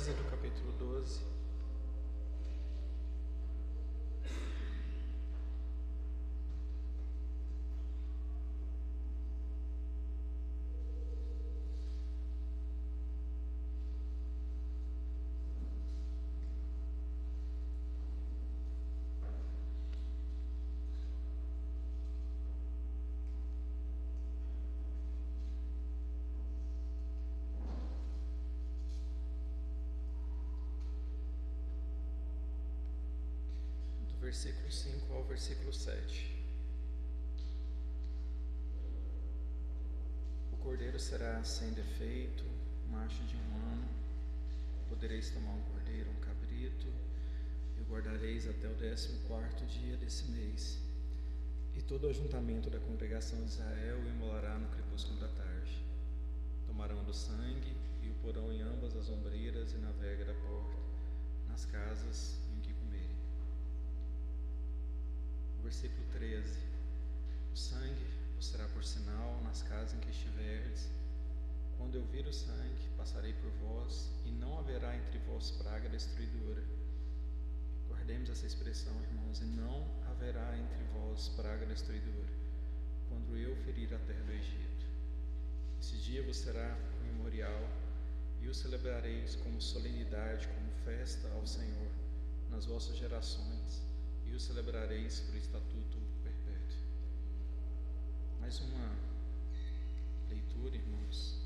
Êxodo capítulo 12. Versículo 5 ao versículo 7. O cordeiro será sem defeito, macho de 1 ano. Podereis tomar um cordeiro, um cabrito, e o guardareis até o 14º dia desse mês. E todo o ajuntamento da congregação de Israel o imolará no crepúsculo da tarde. Tomarão do sangue e o porão em ambas as ombreiras e na verga da porta, nas casas em que comerem. Versículo 13. O sangue vos será por sinal nas casas em que estiverdes. Quando eu vir o sangue, passarei por vós, e não haverá entre vós praga destruidora. Guardemos essa expressão, irmãos, e não haverá entre vós praga destruidora, quando eu ferir a terra do Egito. Esse dia vos será um memorial, e o celebrareis como solenidade, como festa ao Senhor, nas vossas gerações, e o celebrareis por estatuto perpétuo. Mais uma leitura, irmãos.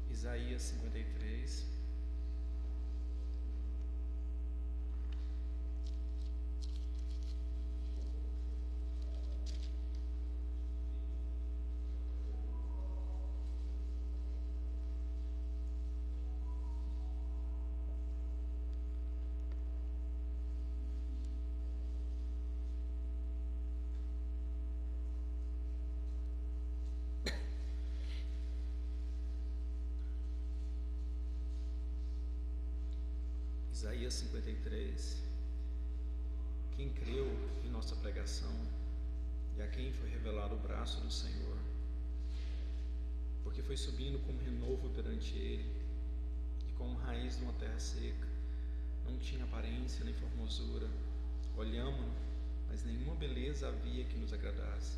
Isaías 53. Isaías 53. Quem creu em nossa pregação e a quem foi revelado o braço do Senhor, porque foi subindo como renovo perante ele e como raiz de uma terra seca, não tinha aparência nem formosura. Olhamo-no, mas nenhuma beleza havia que nos agradasse.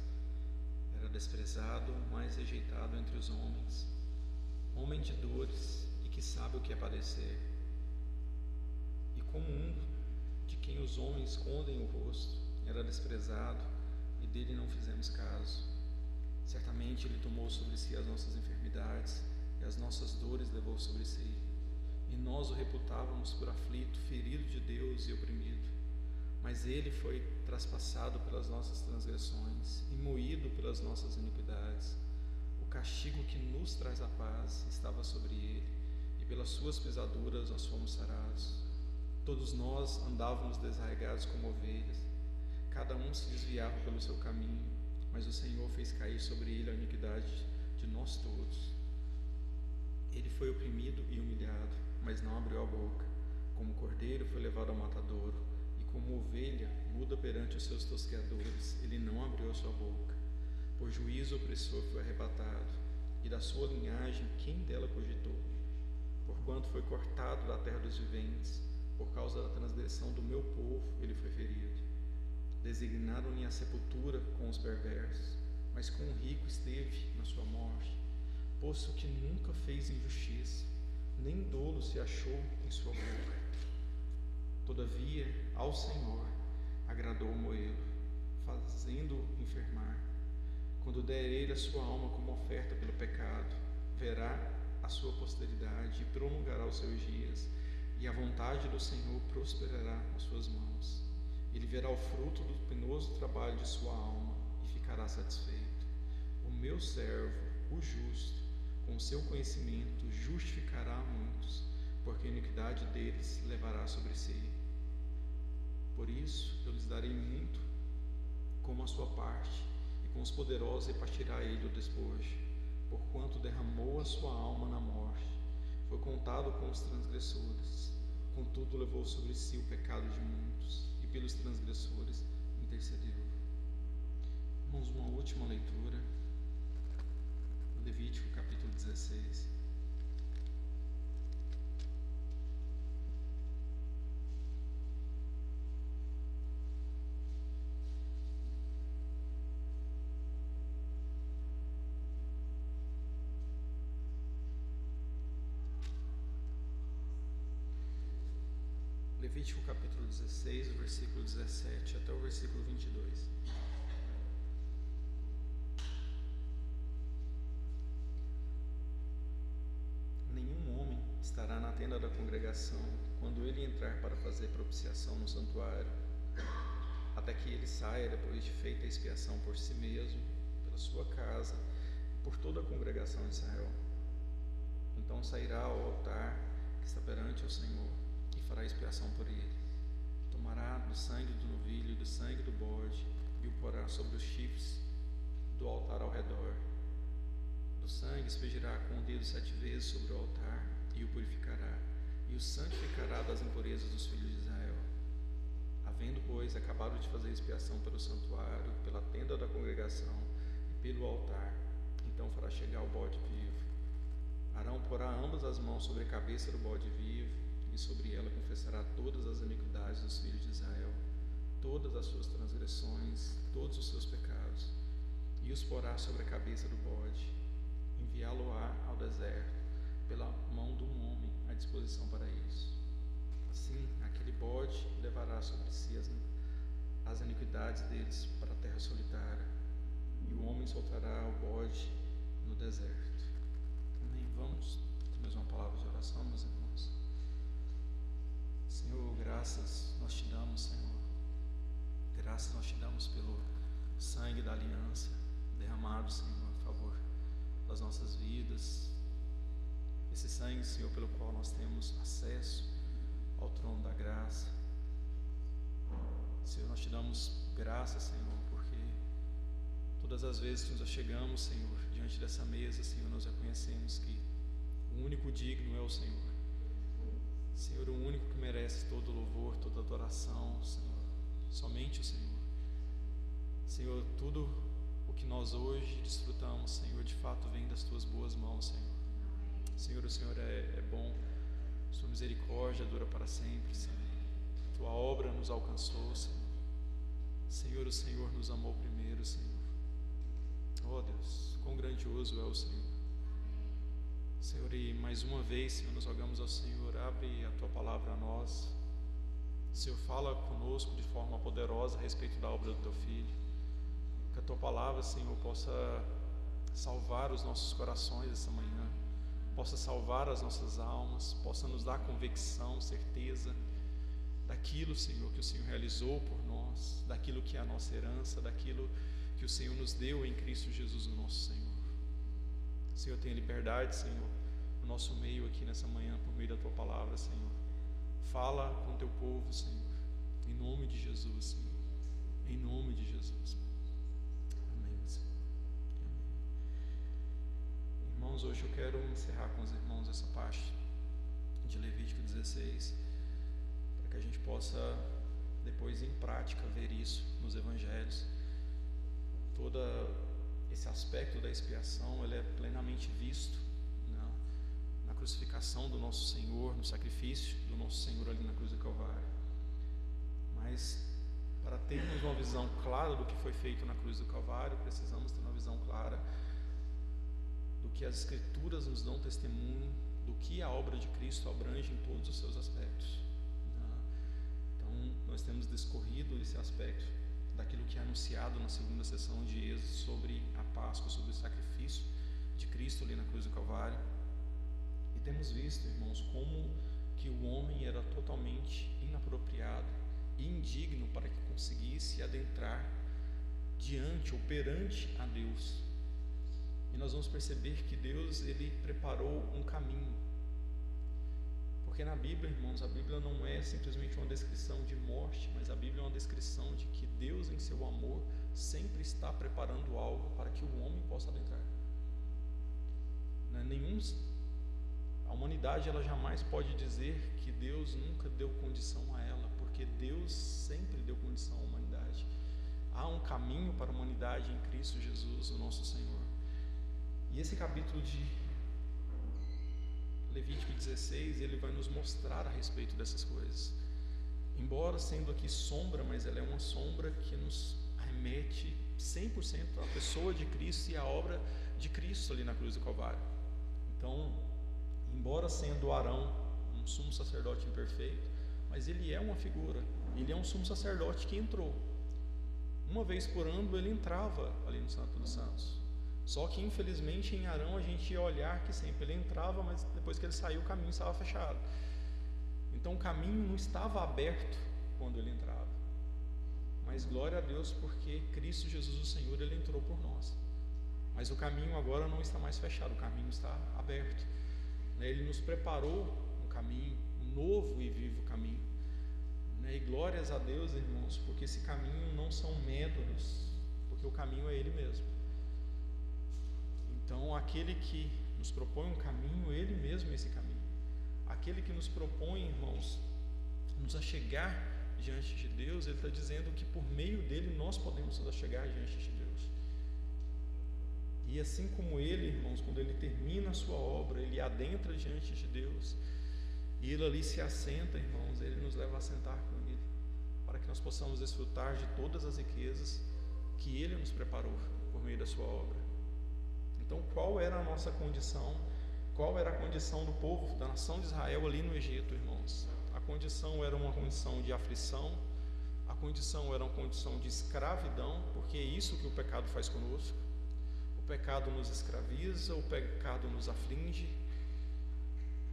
Era desprezado, mais rejeitado entre os homens, homem de dores e que sabe o que é padecer. E como um de quem os homens escondem o rosto, era desprezado, e dele não fizemos caso. Certamente ele tomou sobre si as nossas enfermidades, e as nossas dores levou sobre si. E nós o reputávamos por aflito, ferido de Deus e oprimido. Mas ele foi traspassado pelas nossas transgressões, e moído pelas nossas iniquidades. O castigo que nos traz a paz estava sobre ele, e pelas suas pisaduras nós fomos sarados. Todos nós andávamos desarraigados como ovelhas, cada um se desviava pelo seu caminho, mas o Senhor fez cair sobre ele a iniquidade de nós todos. Ele foi oprimido e humilhado, mas não abriu a boca. Como cordeiro foi levado ao matadouro, e como ovelha muda perante os seus tosqueadores, ele não abriu a sua boca. Por juízo opressor foi arrebatado, e da sua linhagem quem dela cogitou? Porquanto foi cortado da terra dos viventes, por causa da transgressão do meu povo, ele foi ferido. Designaram-lhe a sepultura com os perversos, mas com o rico esteve na sua morte, posto que nunca fez injustiça, nem dolo se achou em sua boca. Todavia, ao Senhor agradou moê-lo, fazendo-o enfermar. Quando der ele a sua alma como oferta pelo pecado, verá a sua posteridade e prolongará os seus dias, e a vontade do Senhor prosperará nas suas mãos. Ele verá o fruto do penoso trabalho de sua alma e ficará satisfeito. O meu servo, o justo, com o seu conhecimento justificará muitos, porque a iniquidade deles levará sobre si. Por isso eu lhes darei muito como a sua parte, e com os poderosos repartirá ele o despojo. Porquanto derramou a sua alma na morte, foi contado com os transgressores, contudo levou sobre si o pecado de muitos, e pelos transgressores intercedeu. Vamos uma última leitura, Levítico capítulo 16. Levítico capítulo 16, o versículo 17 até o versículo 22. Nenhum homem estará na tenda da congregação quando ele entrar para fazer propiciação no santuário, até que ele saia depois de feita a expiação por si mesmo, pela sua casa, por toda a congregação de Israel. Então sairá ao altar que está perante o Senhor e fará expiação por ele. Tomará do sangue do novilho e do sangue do bode e o porá sobre os chifres do altar ao redor. Do sangue expelirá com o dedo 7 vezes sobre o altar e o purificará, e o santificará das impurezas dos filhos de Israel. Havendo, pois, acabado de fazer expiação pelo santuário, pela tenda da congregação e pelo altar, então fará chegar o bode vivo. Arão porá ambas as mãos sobre a cabeça do bode vivo, e sobre ela confessará todas as iniquidades dos filhos de Israel, todas as suas transgressões, todos os seus pecados, e os porá sobre a cabeça do bode. Enviá-lo-á ao deserto, pela mão de um homem à disposição para isso. Assim, aquele bode levará sobre si as iniquidades deles para a terra solitária, e o homem soltará o bode no deserto. Amém. Vamos ter mais uma palavra de oração, meus irmãos. Senhor, graças nós te damos, Senhor. Graças nós te damos pelo sangue da aliança derramado, Senhor, a favor das nossas vidas. Esse sangue, Senhor, pelo qual nós temos acesso ao trono da graça. Senhor, nós te damos graça, Senhor, porque todas as vezes que nos achegamos, Senhor, diante dessa mesa, Senhor, nós reconhecemos que o único digno é o Senhor. Senhor, o único que merece todo louvor, toda adoração, Senhor, somente o Senhor. Senhor, tudo o que nós hoje desfrutamos, Senhor, de fato vem das tuas boas mãos, Senhor. Senhor, o Senhor é bom, sua misericórdia dura para sempre, Senhor. Tua obra nos alcançou, Senhor. Senhor, o Senhor nos amou primeiro, Senhor. Oh Deus, quão grandioso é o Senhor. Senhor, e mais uma vez, Senhor, nós rogamos ao Senhor, abre a Tua palavra a nós. Senhor, fala conosco de forma poderosa a respeito da obra do Teu Filho. Que a Tua palavra, Senhor, possa salvar os nossos corações essa manhã, possa salvar as nossas almas, possa nos dar convicção, certeza daquilo, Senhor, que o Senhor realizou por nós, daquilo que é a nossa herança, daquilo que o Senhor nos deu em Cristo Jesus, o nosso Senhor. Senhor, tenha liberdade, Senhor, no nosso meio aqui nessa manhã, por meio da Tua palavra, Senhor. Fala com o Teu povo, Senhor, em nome de Jesus, Senhor, em nome de Jesus. Amém, Senhor. Amém. Irmãos, hoje eu quero encerrar com os irmãos essa parte de Levítico 16, para que a gente possa depois em prática ver isso nos evangelhos. Todo esse aspecto da expiação, ele é plenamente visto na crucificação do nosso Senhor, no sacrifício do nosso Senhor ali na cruz do Calvário. Mas para termos uma visão clara do que foi feito na cruz do Calvário, precisamos ter uma visão clara do que as Escrituras nos dão testemunho, do que a obra de Cristo abrange em todos os seus aspectos. Então, nós temos discorrido esse aspecto daquilo que é anunciado na segunda sessão de Êxodo sobre a Páscoa, sobre o sacrifício de Cristo ali na cruz do Calvário. E temos visto, irmãos, como que o homem era totalmente inapropriado e indigno para que conseguisse adentrar diante ou perante a Deus. E nós vamos perceber que Deus, ele preparou um caminho. Porque na Bíblia, irmãos, a Bíblia não é simplesmente uma descrição de morte, mas a Bíblia é uma descrição de que Deus, em seu amor, sempre está preparando algo para que o homem possa adentrar. A humanidade, ela jamais pode dizer que Deus nunca deu condição a ela, porque Deus sempre deu condição à humanidade. Há um caminho para a humanidade em Cristo Jesus, o nosso Senhor. E esse capítulo de Levítico 16, ele vai nos mostrar a respeito dessas coisas. Embora sendo aqui sombra, mas ela é uma sombra que nos remete 100% à pessoa de Cristo e à obra de Cristo ali na cruz do Calvário. Então, embora sendo Arão um sumo sacerdote imperfeito, mas ele é uma figura, ele é um sumo sacerdote que entrou. Uma vez por ano ele entrava ali no Santo dos Santos. Só que infelizmente em Arão a gente ia olhar que sempre ele entrava, mas depois que ele saiu o caminho estava fechado. Então o caminho não estava aberto quando ele entrava. Mas glória a Deus, porque Cristo Jesus o Senhor, ele entrou por nós. Mas o caminho agora não está mais fechado, o caminho está aberto. Ele nos preparou um caminho, um novo e vivo caminho. E glórias a Deus, irmãos, porque esse caminho não são métodos, porque o caminho é Ele mesmo. Então aquele que nos propõe um caminho, Ele mesmo é esse caminho. Aquele que nos propõe, irmãos, nos achegar diante de Deus, Ele está dizendo que por meio dele nós podemos nos achegar diante de Deus. E assim como Ele, irmãos, quando Ele termina a sua obra, Ele adentra diante de Deus, e Ele ali se assenta, irmãos, Ele nos leva a sentar com Ele, para que nós possamos desfrutar de todas as riquezas que Ele nos preparou por meio da sua obra. Então qual era a nossa condição? Qual era a condição do povo, da nação de Israel ali no Egito, irmãos? A condição era uma condição de aflição, a condição era uma condição de escravidão, porque é isso que o pecado faz conosco. O pecado nos escraviza, o pecado nos aflige,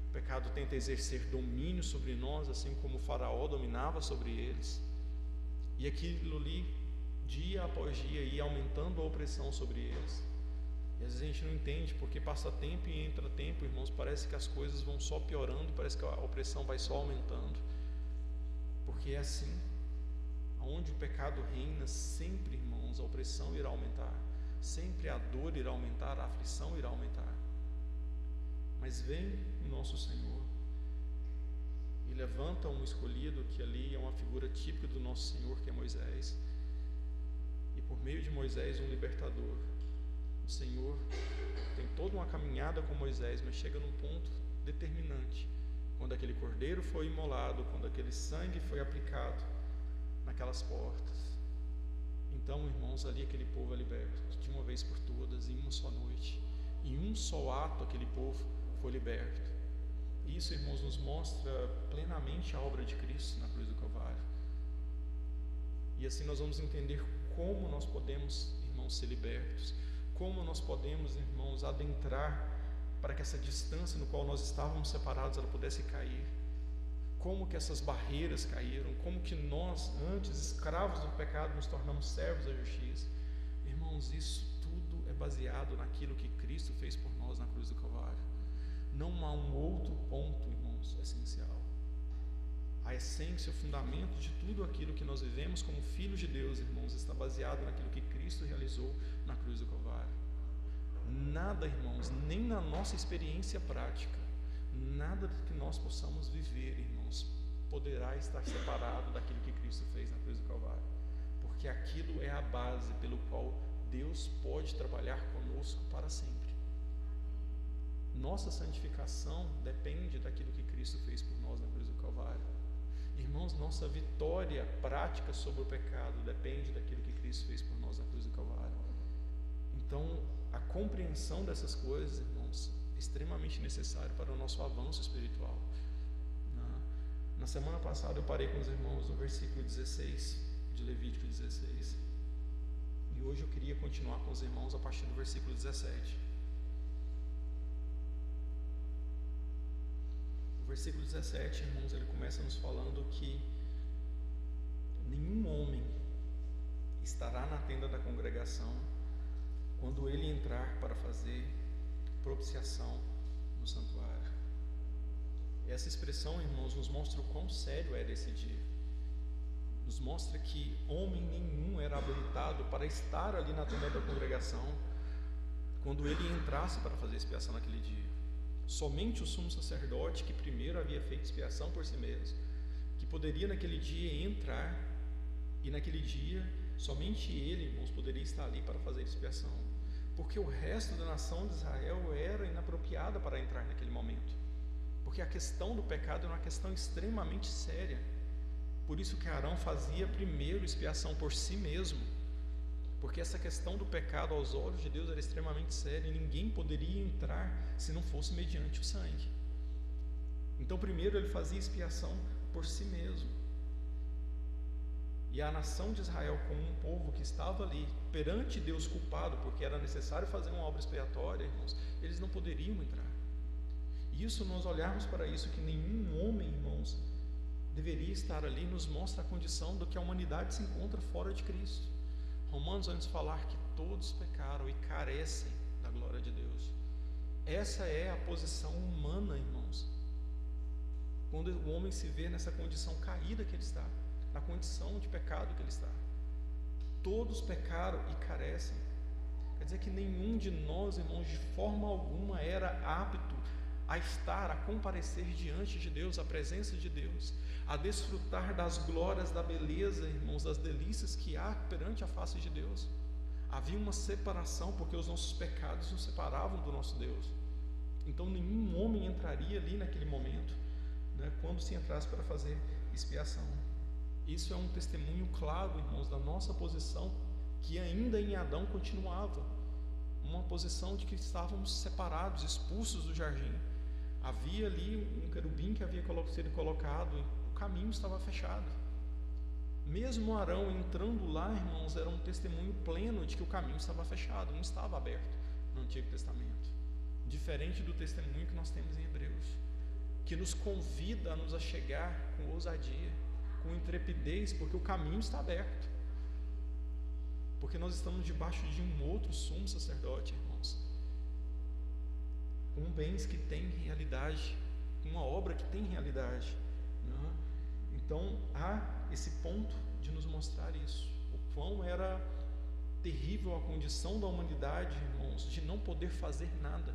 o pecado tenta exercer domínio sobre nós, assim como o faraó dominava sobre eles. E aquilo ali, dia após dia, ia aumentando a opressão sobre eles. E às vezes a gente não entende, porque passa tempo e entra tempo, irmãos, parece que as coisas vão só piorando, parece que a opressão vai só aumentando, porque é assim, onde o pecado reina, sempre, irmãos, a opressão irá aumentar, sempre a dor irá aumentar, a aflição irá aumentar. Mas vem o nosso Senhor e levanta um escolhido, que ali é uma figura típica do nosso Senhor, que é Moisés, e por meio de Moisés um libertador. O Senhor tem toda uma caminhada com Moisés, mas chega num ponto determinante, quando aquele cordeiro foi imolado, quando aquele sangue foi aplicado naquelas portas. Então, irmãos, ali aquele povo é liberto, de uma vez por todas, em uma só noite, em um só ato aquele povo foi liberto. Isso, irmãos, nos mostra plenamente a obra de Cristo na cruz do Calvário. E assim nós vamos entender como nós podemos, irmãos, ser libertos, como nós podemos, irmãos, adentrar para que essa distância no qual nós estávamos separados ela pudesse cair, como que essas barreiras caíram, como que nós, antes escravos do pecado, nos tornamos servos da justiça. Irmãos, isso tudo é baseado naquilo que Cristo fez por nós na cruz do Calvário. Não há um outro ponto, irmãos, essencial. A essência, o fundamento de tudo aquilo que nós vivemos como filhos de Deus, irmãos, está baseado naquilo que Cristo realizou na cruz do Calvário. Nada, irmãos, nem na nossa experiência prática, nada que nós possamos viver, irmãos, poderá estar separado daquilo que Cristo fez na cruz do Calvário, porque aquilo é a base pelo qual Deus pode trabalhar conosco para sempre. Nossa santificação depende daquilo que Cristo fez por nós na cruz do Calvário. Irmãos, nossa vitória prática sobre o pecado depende daquilo que Cristo fez por nós na cruz do Calvário. Então, a compreensão dessas coisas, irmãos, é extremamente necessário para o nosso avanço espiritual. Na semana passada eu parei com os irmãos no versículo 16 de Levítico 16. E hoje eu queria continuar com os irmãos a partir do versículo 17. O versículo 17, irmãos, ele começa nos falando que nenhum homem estará na tenda da congregação quando ele entrar para fazer propiciação no santuário. Essa expressão, irmãos, nos mostra o quão sério era esse dia. Nos mostra que homem nenhum era habilitado para estar ali na tenda da congregação quando ele entrasse para fazer expiação naquele dia. Somente o sumo sacerdote, que primeiro havia feito expiação por si mesmo, que poderia naquele dia entrar, e naquele dia somente ele, irmãos, poderia estar ali para fazer expiação, porque o resto da nação de Israel era inapropriada para entrar naquele momento, porque a questão do pecado era uma questão extremamente séria. Por isso que Arão fazia primeiro expiação por si mesmo, porque essa questão do pecado aos olhos de Deus era extremamente séria, e ninguém poderia entrar se não fosse mediante o sangue. Então primeiro ele fazia expiação por si mesmo. E a nação de Israel, como um povo que estava ali perante Deus culpado, porque era necessário fazer uma obra expiatória, irmãos, eles não poderiam entrar. E isso, nós olharmos para isso, que nenhum homem, irmãos, deveria estar ali, nos mostra a condição do que a humanidade se encontra fora de Cristo. Romanos vai nos falar que todos pecaram e carecem da glória de Deus. Essa é a posição humana, irmãos, quando o homem se vê nessa condição caída que ele está, na condição de pecado que ele está. Todos pecaram e carecem. Quer dizer que nenhum de nós, irmãos, de forma alguma era apto a estar, a comparecer diante de Deus, a presença de Deus, a desfrutar das glórias, da beleza, irmãos, das delícias que há perante a face de Deus. Havia uma separação, porque os nossos pecados nos separavam do nosso Deus. Então nenhum homem entraria ali naquele momento, né, quando se entrasse para fazer expiação. Isso é um testemunho claro, irmãos, da nossa posição, que ainda em Adão continuava, uma posição de que estávamos separados, expulsos do jardim. Havia ali um querubim que havia sido colocado, o caminho estava fechado. Mesmo Arão entrando lá, irmãos, era um testemunho pleno de que o caminho estava fechado, não estava aberto no Antigo Testamento. Diferente do testemunho que nós temos em Hebreus, que nos convida a nos achegar com ousadia, com intrepidez, porque o caminho está aberto. Porque nós estamos debaixo de um outro sumo sacerdote, irmãos, com bens que têm realidade, com uma obra que tem realidade, né? Então há esse ponto de nos mostrar isso, o quão era terrível a condição da humanidade, irmãos, de não poder fazer nada,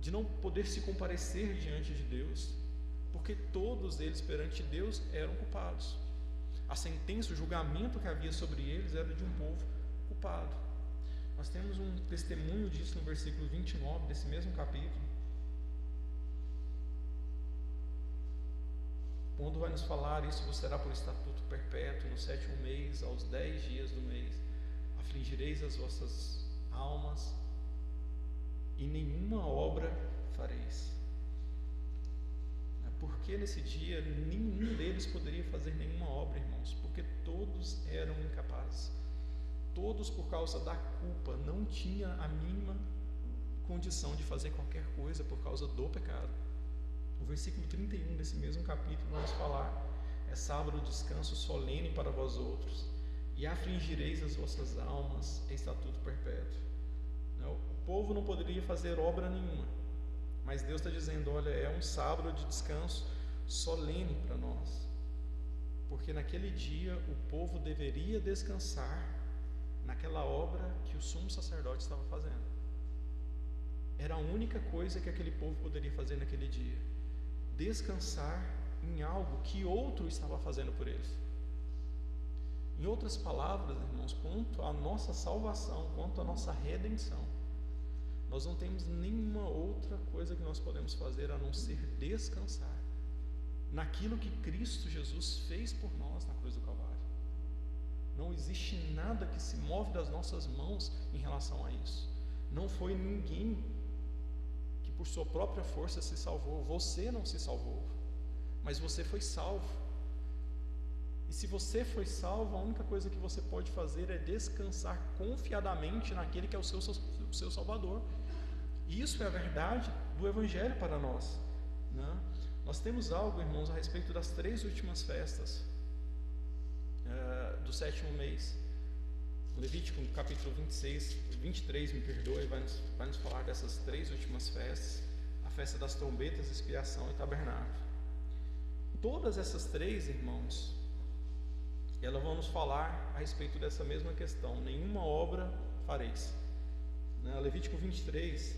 de não poder se comparecer diante de Deus, porque todos eles perante Deus eram culpados. A sentença, o julgamento que havia sobre eles era de um povo culpado. Nós temos um testemunho disso no versículo 29 desse mesmo capítulo, quando vai nos falar: isso vos será por estatuto perpétuo, no 7º mês, aos 10 dias do mês, afligireis as vossas almas, e nenhuma obra fareis. Porque nesse dia nenhum deles poderia fazer nenhuma obra, irmãos, porque todos eram incapazes. Todos, por causa da culpa, não tinham a mínima condição de fazer qualquer coisa por causa do pecado. O versículo 31 desse mesmo capítulo vai nos falar: é sábado descanso solene para vós outros, e afligireis as vossas almas, é estatuto perpétuo. O povo não poderia fazer obra nenhuma, mas Deus está dizendo: olha, é um sábado de descanso solene para nós, porque naquele dia o povo deveria descansar naquela obra que o sumo sacerdote estava fazendo. Era a única coisa que aquele povo poderia fazer naquele dia: descansar em algo que outro estava fazendo por eles. Em outras palavras, irmãos, quanto à nossa salvação, quanto à nossa redenção, nós não temos nenhuma outra coisa que nós podemos fazer a não ser descansar naquilo que Cristo Jesus fez por nós na cruz do Calvário. Não existe nada que se move das nossas mãos em relação a isso. Não foi ninguém que por sua própria força se salvou. Você não se salvou, mas você foi salvo. E se você foi salvo, a única coisa que você pode fazer é descansar confiadamente naquele que é o seu Salvador. E isso é a verdade do Evangelho para nós, né? Nós temos algo, irmãos, a respeito das 3 últimas festas do 7º mês. Levítico, no capítulo 23, me perdoe, vai nos falar dessas 3 últimas festas: a festa das trombetas, expiação e tabernáculo. Todas essas 3, irmãos, elas vão nos falar a respeito dessa mesma questão: nenhuma obra fareis. Levítico 23,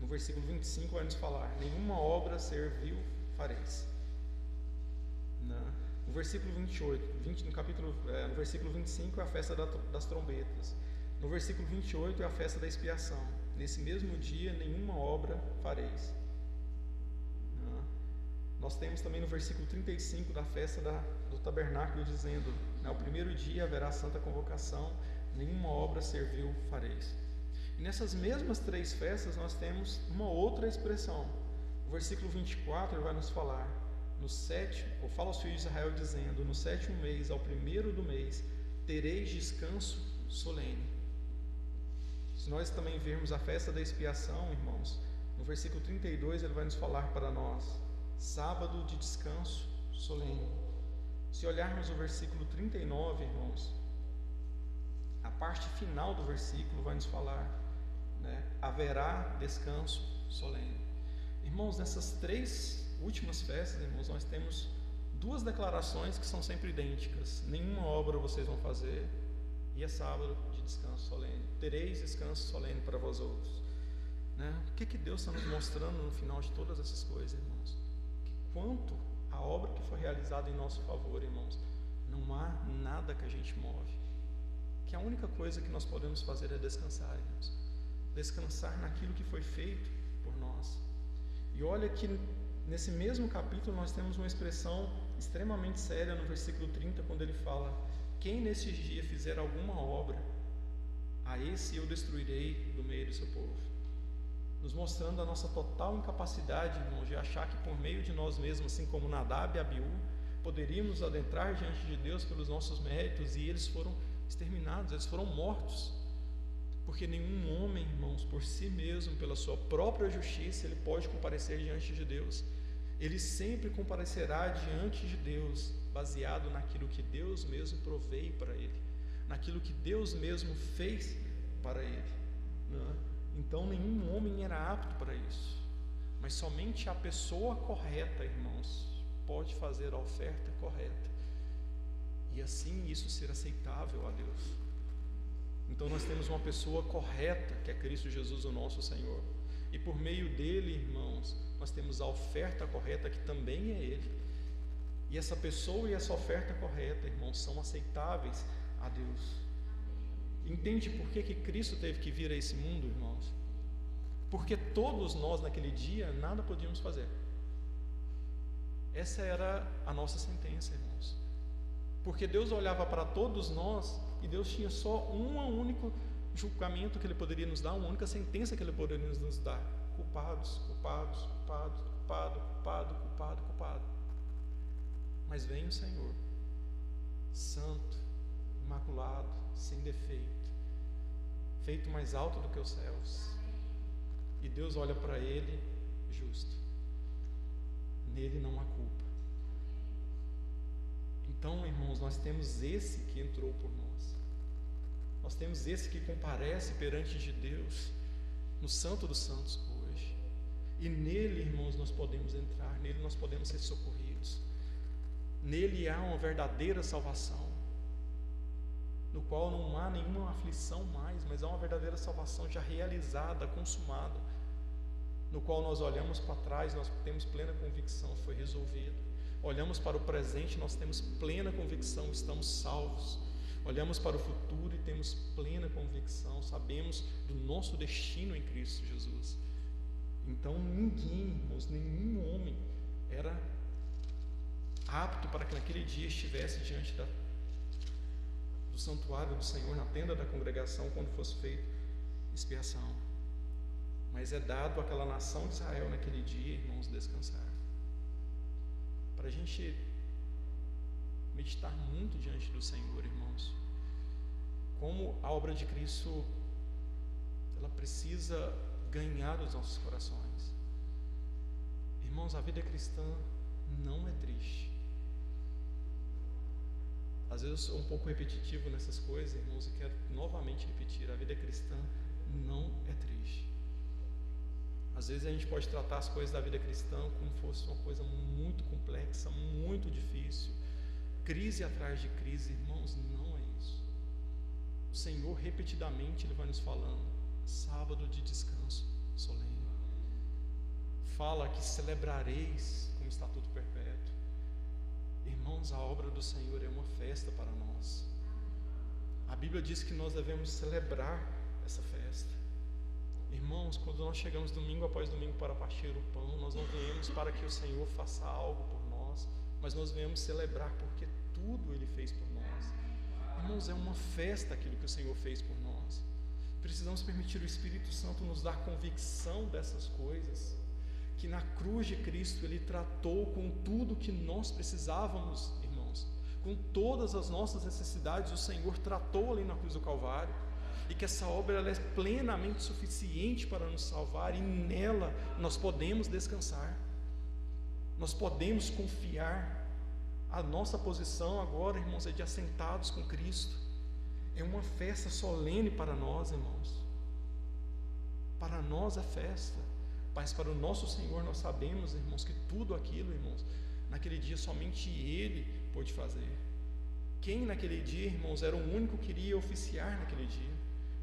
no versículo 25, vai nos falar: nenhuma obra servil fareis. No versículo 28, no versículo 25 é a festa das trombetas. No versículo 28 é a festa da expiação. Nesse mesmo dia, nenhuma obra fareis. Nós temos também no versículo 35 da festa do tabernáculo, dizendo: no primeiro dia haverá santa convocação, nenhuma obra servil fareis. E nessas mesmas 3 festas nós temos uma outra expressão. O versículo 24 vai nos falar: no sétimo, ou fala aos filhos de Israel dizendo: no sétimo mês, ao primeiro do mês, tereis descanso solene. Se nós também vermos a festa da expiação, irmãos, no versículo 32 ele vai nos falar para nós: sábado de descanso solene. Se olharmos o versículo 39, irmãos, a parte final do versículo vai nos falar, haverá descanso solene. Irmãos, nessas três últimas festas, irmãos, nós temos duas declarações que são sempre idênticas: nenhuma obra vocês vão fazer, e é sábado de descanso solene. Tereis descanso solene para vós outros. O que Deus está nos mostrando no final de todas essas coisas, irmãos? Que quanto a obra que foi realizada em nosso favor, irmãos, não há nada que a gente move. Que a única coisa que nós podemos fazer é descansar, irmãos. Descansar naquilo que foi feito por nós. E olha que nesse mesmo capítulo nós temos uma expressão extremamente séria no versículo 30, quando ele fala: quem nesses dias fizer alguma obra, a esse eu destruirei do meio do seu povo. Nos mostrando a nossa total incapacidade, irmãos, de achar que por meio de nós mesmos, assim como Nadab e Abiú, poderíamos adentrar diante de Deus pelos nossos méritos, e eles foram exterminados, eles foram mortos. Porque nenhum homem, irmãos, por si mesmo, pela sua própria justiça, ele pode comparecer diante de Deus. Ele sempre comparecerá diante de Deus, baseado naquilo que Deus mesmo proveio para ele, naquilo que Deus mesmo fez para ele. Então nenhum homem era apto para isso, mas somente a pessoa correta, irmãos, pode fazer a oferta correta, e assim isso ser aceitável a Deus. Então nós temos uma pessoa correta, que é Cristo Jesus, o nosso Senhor, e por meio dele, irmãos, nós temos a oferta correta, que também é ele. E essa pessoa e essa oferta correta, irmãos, são aceitáveis a Deus. Entende por que Cristo teve que vir a esse mundo, irmãos? Porque todos nós naquele dia nada podíamos fazer. Essa era a nossa sentença, irmãos. Porque Deus olhava para todos nós e Deus tinha só um único julgamento que Ele poderia nos dar, uma única sentença que Ele poderia nos dar: culpados, culpados, culpados, culpado, culpado, culpado, culpado. Mas vem o Senhor, santo, imaculado, sem defeito, feito mais alto do que os céus, e Deus olha para ele justo. Nele não há culpa. Então, irmãos, nós temos esse que entrou por nós. Nós temos esse que comparece perante de Deus no Santo dos Santos hoje. E nele, irmãos, nós podemos entrar, nele nós podemos ser socorridos. Nele há uma verdadeira salvação, no qual não há nenhuma aflição mais, mas há uma verdadeira salvação já realizada, consumada, no qual nós olhamos para trás, nós temos plena convicção, foi resolvido. Olhamos para o presente, nós temos plena convicção, estamos salvos. Olhamos para o futuro e temos plena convicção, sabemos do nosso destino em Cristo Jesus. Então ninguém, irmãos, nenhum homem era apto para que naquele dia estivesse diante do santuário do Senhor, na tenda da congregação, quando fosse feita expiação. Mas é dado àquela nação de Israel naquele dia, irmãos, descansar. Para a gente meditar muito diante do Senhor, irmãos, como a obra de Cristo, ela precisa ganhar os nossos corações. Irmãos, a vida cristã não é triste. Às vezes eu sou um pouco repetitivo nessas coisas, irmãos, e quero novamente repetir: a vida cristã não é triste. Às vezes a gente pode tratar as coisas da vida cristã como se fosse uma coisa muito complexa, muito difícil, crise atrás de crise. Irmãos, não é isso. O Senhor repetidamente Ele vai nos falando: sábado de descanso solene. Fala que celebrareis como estatuto perpétuo. Irmãos, a obra do Senhor é uma festa para nós. A Bíblia diz que nós devemos celebrar essa festa. Irmãos, quando nós chegamos domingo após domingo para partir o pão, nós não viemos para que o Senhor faça algo por nós, mas nós viemos celebrar porque tudo Ele fez por nós. Irmãos, é uma festa aquilo que o Senhor fez por nós. Precisamos permitir o Espírito Santo nos dar convicção dessas coisas, que na cruz de Cristo Ele tratou com tudo que nós precisávamos, irmãos, com todas as nossas necessidades, o Senhor tratou ali na cruz do Calvário, e que essa obra ela é plenamente suficiente para nos salvar, e nela nós podemos descansar, nós podemos confiar. A nossa posição agora, irmãos, é de assentados com Cristo. É uma festa solene para nós, irmãos. Para nós é festa, mas para o nosso Senhor nós sabemos, irmãos, que tudo aquilo, irmãos, naquele dia somente Ele pôde fazer. Quem naquele dia, irmãos, era o único que iria oficiar naquele dia?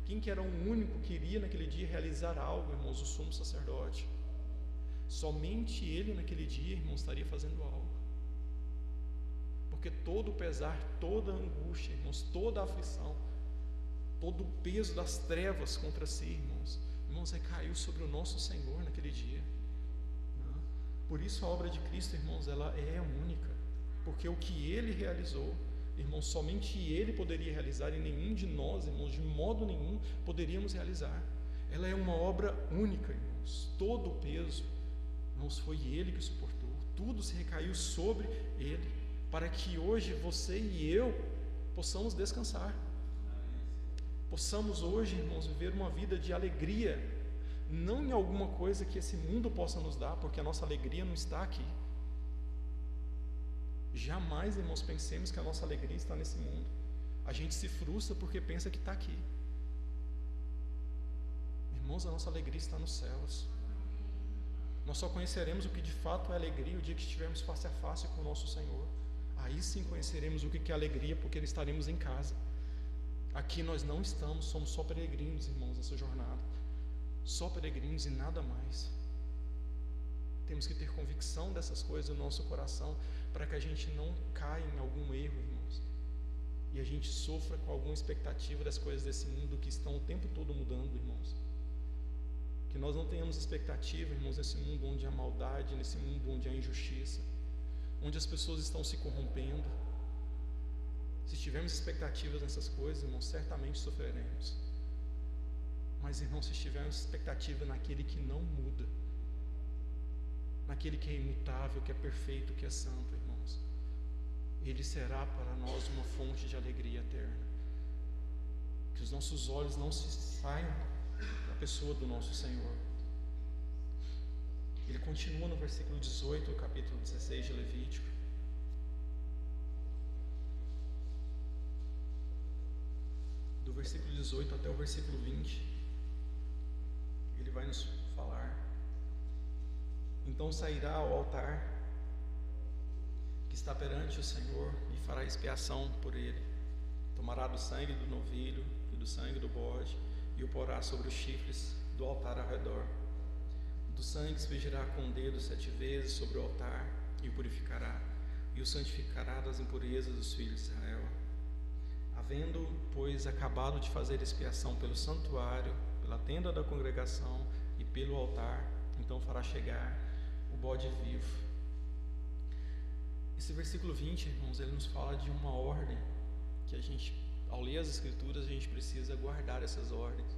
Quem que era o único que iria naquele dia realizar algo, irmãos? O sumo sacerdote. Somente Ele naquele dia, irmãos, estaria fazendo algo. Porque todo o pesar, toda a angústia, irmãos, toda a aflição, todo o peso das trevas contra si, irmãos, recaiu sobre o nosso Senhor naquele dia. Por isso a obra de Cristo, irmãos, ela é única, porque o que Ele realizou, irmãos, somente Ele poderia realizar, e nenhum de nós, irmãos, de modo nenhum poderíamos realizar. Ela é uma obra única, irmãos. Todo o peso, irmãos, foi Ele que suportou, tudo se recaiu sobre Ele, para que hoje você e eu possamos descansar, possamos hoje, irmãos, viver uma vida de alegria, não em alguma coisa que esse mundo possa nos dar, porque a nossa alegria não está aqui. Jamais, irmãos, pensemos que a nossa alegria está nesse mundo. A gente se frustra porque pensa que está aqui. Irmãos, a nossa alegria está nos céus. Nós só conheceremos o que de fato é alegria o dia que estivermos face a face com o nosso Senhor. Aí sim conheceremos o que é alegria, porque estaremos em casa. Aqui nós não estamos, somos só peregrinos, irmãos, nessa jornada. Só peregrinos e nada mais. Temos que ter convicção dessas coisas no nosso coração, para que a gente não caia em algum erro, irmãos, e a gente sofra com alguma expectativa das coisas desse mundo que estão o tempo todo mudando, irmãos. Que nós não tenhamos expectativa, irmãos, nesse mundo onde há maldade, nesse mundo onde há injustiça, onde as pessoas estão se corrompendo. Se tivermos expectativas nessas coisas, irmãos, certamente sofreremos. Mas, irmãos, se tivermos expectativa naquele que não muda, naquele que é imutável, que é perfeito, que é santo, irmãos, Ele será para nós uma fonte de alegria eterna. Que os nossos olhos não se saiam da pessoa do nosso Senhor. Ele continua no versículo 18, do capítulo 16 de Levítico. Do versículo 18 até o versículo 20, ele vai nos falar: então sairá ao altar que está perante o Senhor e fará expiação por ele. Tomará do sangue do novilho e do sangue do bode e o porá sobre os chifres do altar ao redor. Do sangue aspergirá com o dedo 7 vezes sobre o altar e o purificará, e o santificará das impurezas dos filhos de Israel. Havendo, pois, acabado de fazer expiação pelo santuário, pela tenda da congregação e pelo altar, então fará chegar o bode vivo. Esse versículo 20, irmãos, ele nos fala de uma ordem que a gente, ao ler as Escrituras, a gente precisa guardar essas ordens.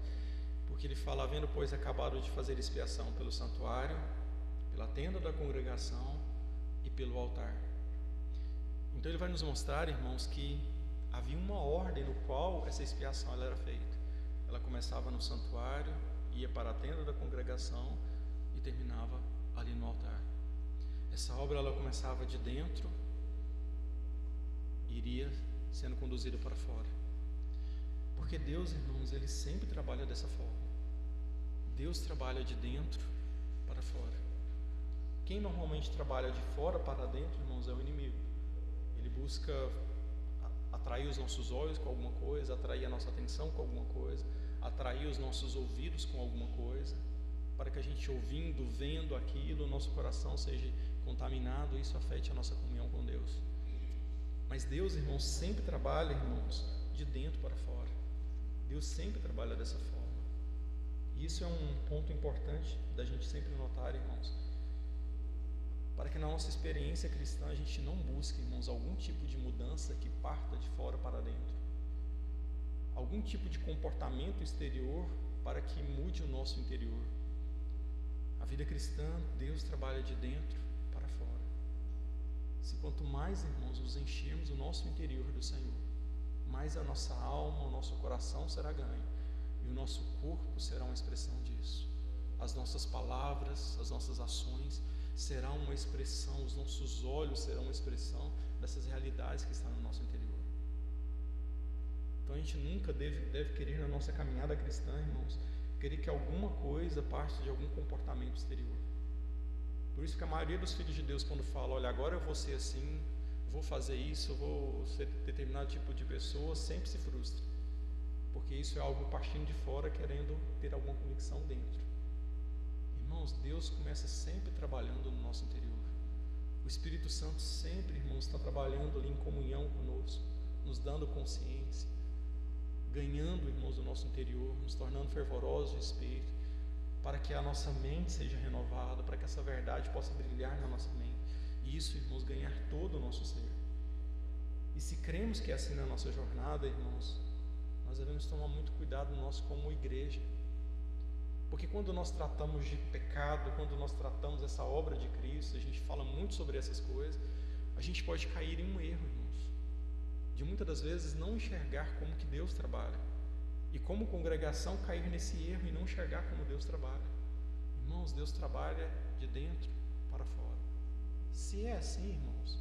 Porque ele fala: havendo, pois, acabado de fazer expiação pelo santuário, pela tenda da congregação e pelo altar. Então ele vai nos mostrar, irmãos, que havia uma ordem no qual essa expiação ela era feita. Ela começava no santuário, ia para a tenda da congregação e terminava ali no altar. Essa obra ela começava de dentro e iria sendo conduzida para fora. Porque Deus, irmãos, Ele sempre trabalha dessa forma. Deus trabalha de dentro para fora. Quem normalmente trabalha de fora para dentro, irmãos, é o inimigo. Ele busca atrair os nossos olhos com alguma coisa, atrair a nossa atenção com alguma coisa, atrair os nossos ouvidos com alguma coisa, para que a gente, ouvindo, vendo aquilo, o nosso coração seja contaminado e isso afete a nossa comunhão com Deus. Mas Deus, irmãos, sempre trabalha, irmãos, de dentro para fora. Deus sempre trabalha dessa forma. E isso é um ponto importante da gente sempre notar, irmãos, para que na nossa experiência cristã a gente não busque, irmãos, algum tipo de mudança que parta de fora para dentro, algum tipo de comportamento exterior para que mude o nosso interior. A vida cristã, Deus trabalha de dentro para fora. Se quanto mais, irmãos, nos enchermos o nosso interior do Senhor, mais a nossa alma, o nosso coração será ganho, e o nosso corpo será uma expressão disso. As nossas palavras, as nossas ações serão uma expressão, os nossos olhos serão uma expressão dessas realidades que estão no nosso interior. Então a gente nunca deve querer na nossa caminhada cristã, irmãos, querer que alguma coisa parte de algum comportamento exterior. Por isso que a maioria dos filhos de Deus, quando fala, olha, agora eu vou ser assim, vou fazer isso, eu vou ser determinado tipo de pessoa, sempre se frustra, porque isso é algo partindo de fora, querendo ter alguma convicção dentro. Irmãos, Deus começa sempre trabalhando no nosso interior. O Espírito Santo sempre, irmãos, está trabalhando ali em comunhão conosco, nos dando consciência, ganhando, irmãos, o nosso interior, nos tornando fervorosos de espírito, para que a nossa mente seja renovada, para que essa verdade possa brilhar na nossa mente. E isso, irmãos, ganhar todo o nosso ser. E se cremos que é assim na nossa jornada, irmãos, nós devemos tomar muito cuidado nós como igreja. Porque quando nós tratamos de pecado, quando nós tratamos essa obra de Cristo, a gente fala muito sobre essas coisas, a gente pode cair em um erro, irmãos, de muitas das vezes não enxergar como que Deus trabalha, e como congregação cair nesse erro e não enxergar como Deus trabalha. Irmãos, Deus trabalha de dentro para fora. Se é assim, irmãos,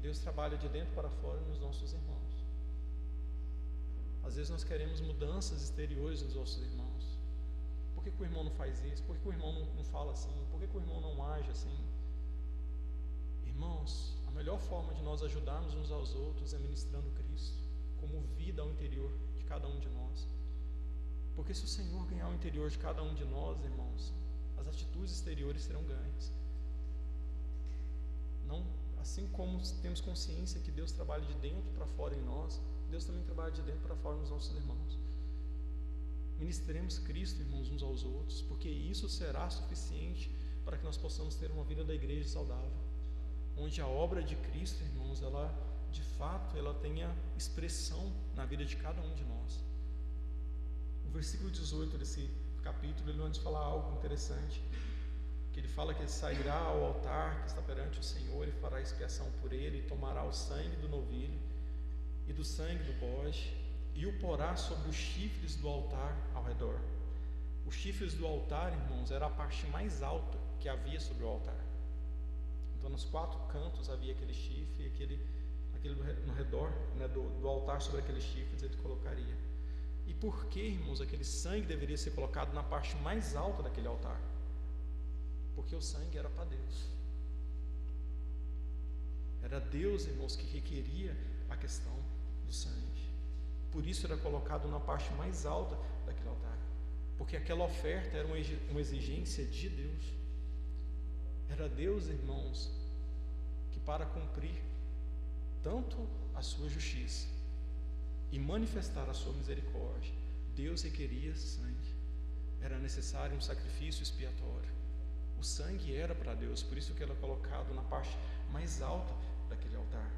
Deus trabalha de dentro para fora nos nossos irmãos. Às vezes nós queremos mudanças exteriores nos nossos irmãos. Por que o irmão não faz isso? Por que o irmão não fala assim? Por que o irmão não age assim? Irmãos, a melhor forma de nós ajudarmos uns aos outros é ministrando Cristo como vida ao interior de cada um de nós. Porque se o Senhor ganhar o interior de cada um de nós, irmãos, as atitudes exteriores serão ganhas. Não, assim como temos consciência que Deus trabalha de dentro para fora em nós, Deus também trabalha de dentro para fora nos nossos irmãos. Ministremos Cristo, irmãos, uns aos outros, porque isso será suficiente para que nós possamos ter uma vida da igreja saudável, onde a obra de Cristo, irmãos, ela de fato ela tenha expressão na vida de cada um de nós. O versículo 18 desse capítulo, ele vai nos falar algo interessante, que ele fala que ele sairá ao altar que está perante o Senhor e fará expiação por ele, e tomará o sangue do novilho e do sangue do bode, e o porá sobre os chifres do altar ao redor. Os chifres do altar, irmãos, era a parte mais alta que havia sobre o altar. Então nos quatro cantos havia aquele chifre, aquele no redor, né, do altar, sobre aqueles chifres ele colocaria. E por que, irmãos, aquele sangue deveria ser colocado na parte mais alta daquele altar? Porque o sangue era para Deus. Era Deus, irmãos, que requeria a questão do sangue. Por isso era colocado na parte mais alta daquele altar, porque aquela oferta era uma exigência de Deus. Era Deus, irmãos, que para cumprir tanto a sua justiça e manifestar a sua misericórdia, Deus requeria sangue. Era necessário um sacrifício expiatório. O sangue era para Deus, por isso que ele é colocado na parte mais alta daquele altar.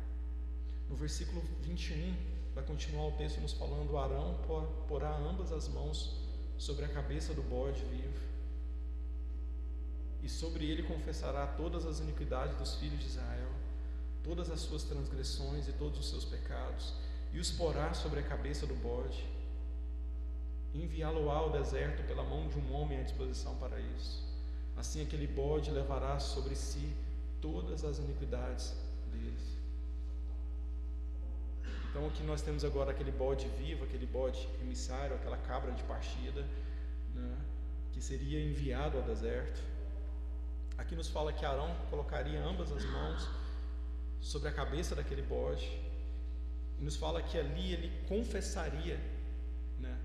No versículo 21, vai continuar o texto nos falando: Arão porá ambas as mãos sobre a cabeça do bode vivo, e sobre ele confessará todas as iniquidades dos filhos de Israel, todas as suas transgressões e todos os seus pecados, e os porá sobre a cabeça do bode, e enviá-lo-á ao deserto pela mão de um homem à disposição para isso. Assim aquele bode levará sobre si todas as iniquidades deles. Então aqui nós temos agora aquele bode vivo, aquele bode emissário, aquela cabra de partida, né, que seria enviado ao deserto. Aqui nos fala que Arão colocaria ambas as mãos sobre a cabeça daquele bode, e nos fala que ali ele confessaria, né,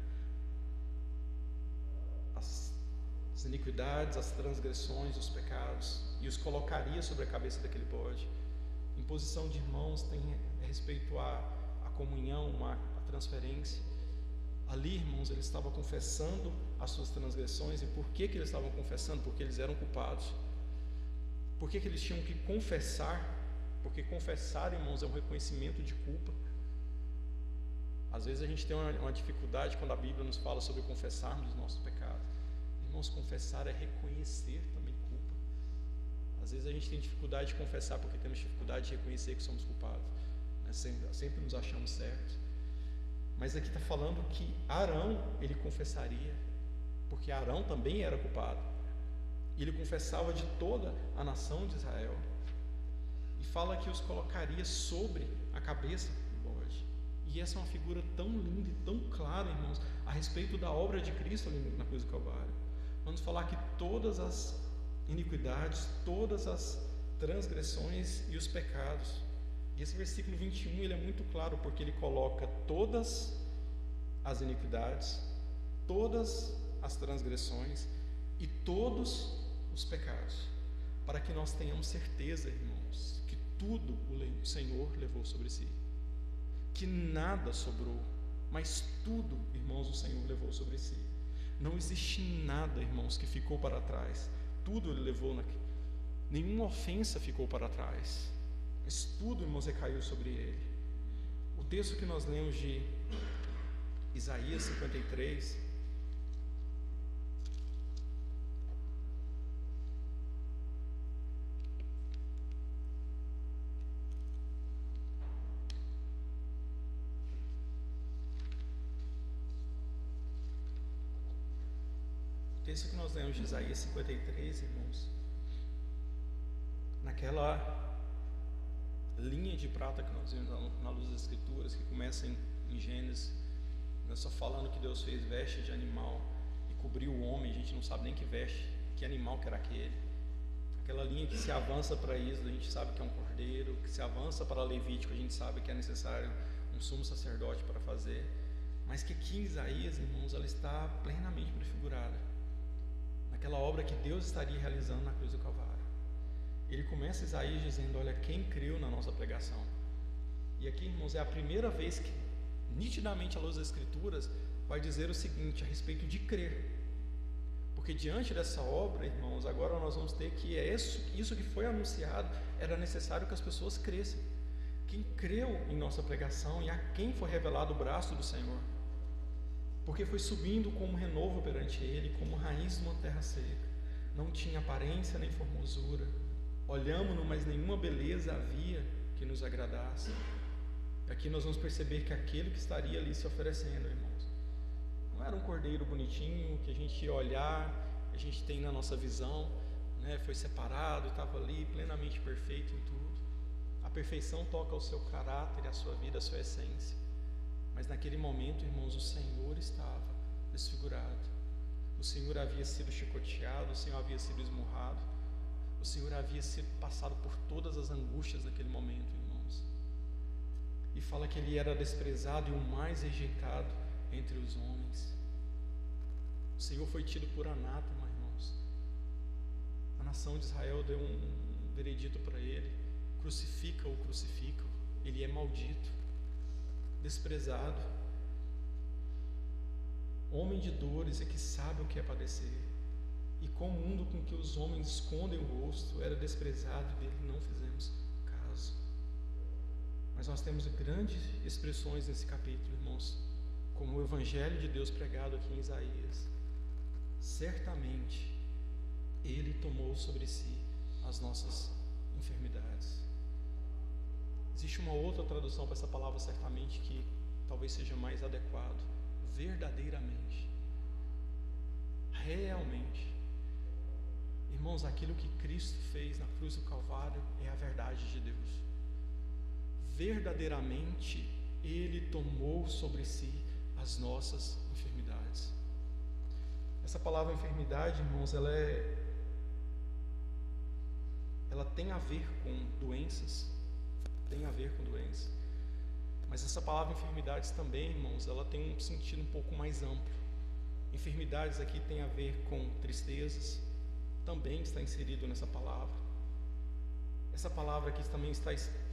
as iniquidades, as transgressões, os pecados, e os colocaria sobre a cabeça daquele bode. Imposição de mãos tem respeito à comunhão, a transferência. Ali, irmãos, ele estava confessando as suas transgressões. E por que eles estavam confessando? Porque eles eram culpados. Por que eles tinham que confessar? Porque confessar, irmãos, é um reconhecimento de culpa. Às vezes a gente tem uma dificuldade quando a Bíblia nos fala sobre confessarmos os nossos pecados. Irmãos, confessar é reconhecer também culpa. Às vezes a gente tem dificuldade de confessar porque temos dificuldade de reconhecer que somos culpados, né? Sempre nos achamos certos. Mas aqui está falando que Arão, ele confessaria, porque Arão também era culpado. Ele confessava de toda a nação de Israel. E fala que os colocaria sobre a cabeça do bode. E essa é uma figura tão linda e tão clara, irmãos, a respeito da obra de Cristo ali na cruz do Calvário. Vamos falar que todas as iniquidades, todas as transgressões e os pecados. E esse versículo 21 ele é muito claro, porque ele coloca todas as iniquidades, todas as transgressões e todos os pecados, para que nós tenhamos certeza, irmãos, que tudo o Senhor levou sobre si, que nada sobrou, mas tudo, irmãos, o Senhor levou sobre si. Não existe nada, irmãos, que ficou para trás. Tudo ele levou, nenhuma ofensa ficou para trás, mas tudo, irmãos, recaiu sobre ele. O texto que nós lemos de Isaías 53, texto que nós lemos de Isaías 53, irmãos, naquela linha de prata que nós vemos na luz das Escrituras, que começa em Gênesis, nós só falando que Deus fez veste de animal e cobriu o homem, a gente não sabe nem que veste, que animal que era aquele. Aquela linha que se avança para Êxodo, a gente sabe que é um cordeiro, que se avança para Levítico, a gente sabe que é necessário um sumo sacerdote para fazer, mas que aqui em Isaías, irmãos, ela está plenamente prefigurada naquela obra que Deus estaria realizando na cruz do Calvário. Ele começa Isaías dizendo: olha, quem creu na nossa pregação. E aqui, irmãos, é a primeira vez que nitidamente a luz das Escrituras vai dizer o seguinte a respeito de crer, porque diante dessa obra, irmãos, agora nós vamos ter que isso que foi anunciado, era necessário que as pessoas crescem. Quem creu em nossa pregação e a quem foi revelado o braço do Senhor, porque foi subindo como renovo perante ele, como raiz de uma terra seca, não tinha aparência nem formosura, olhamo-no, mas nenhuma beleza havia que nos agradasse. Aqui nós vamos perceber que aquele que estaria ali se oferecendo, irmãos, não era um cordeiro bonitinho que a gente ia olhar, a gente tem na nossa visão, né? Foi separado, estava ali plenamente perfeito em tudo. A perfeição toca o seu caráter, a sua vida, a sua essência. Mas naquele momento, irmãos, o Senhor estava desfigurado. O Senhor havia sido chicoteado, o Senhor havia sido esmurrado, o Senhor havia sido passado por todas as angústias naquele momento, irmãos. E fala que ele era desprezado e o mais rejeitado entre os homens. O Senhor foi tido por anátema, irmãos. A nação de Israel deu um veredito para ele: crucifica-o, crucifica-o. Ele é maldito, desprezado, homem de dores e que sabe o que é padecer. E com o mundo com que os homens escondem o rosto, era desprezado e dele não fizemos caso. Mas nós temos grandes expressões nesse capítulo, irmãos, como o Evangelho de Deus pregado aqui em Isaías. Certamente ele tomou sobre si as nossas enfermidades. Existe uma outra tradução para essa palavra, certamente, que talvez seja mais adequado: verdadeiramente, realmente. Irmãos, aquilo que Cristo fez na cruz do Calvário é a verdade de Deus. Verdadeiramente ele tomou sobre si as nossas enfermidades. Essa palavra enfermidade, irmãos, ela tem a ver com doenças, mas essa palavra enfermidades também, irmãos, ela tem um sentido um pouco mais amplo. Enfermidades aqui tem a ver com tristezas, também está inserido nessa palavra. Essa palavra aqui também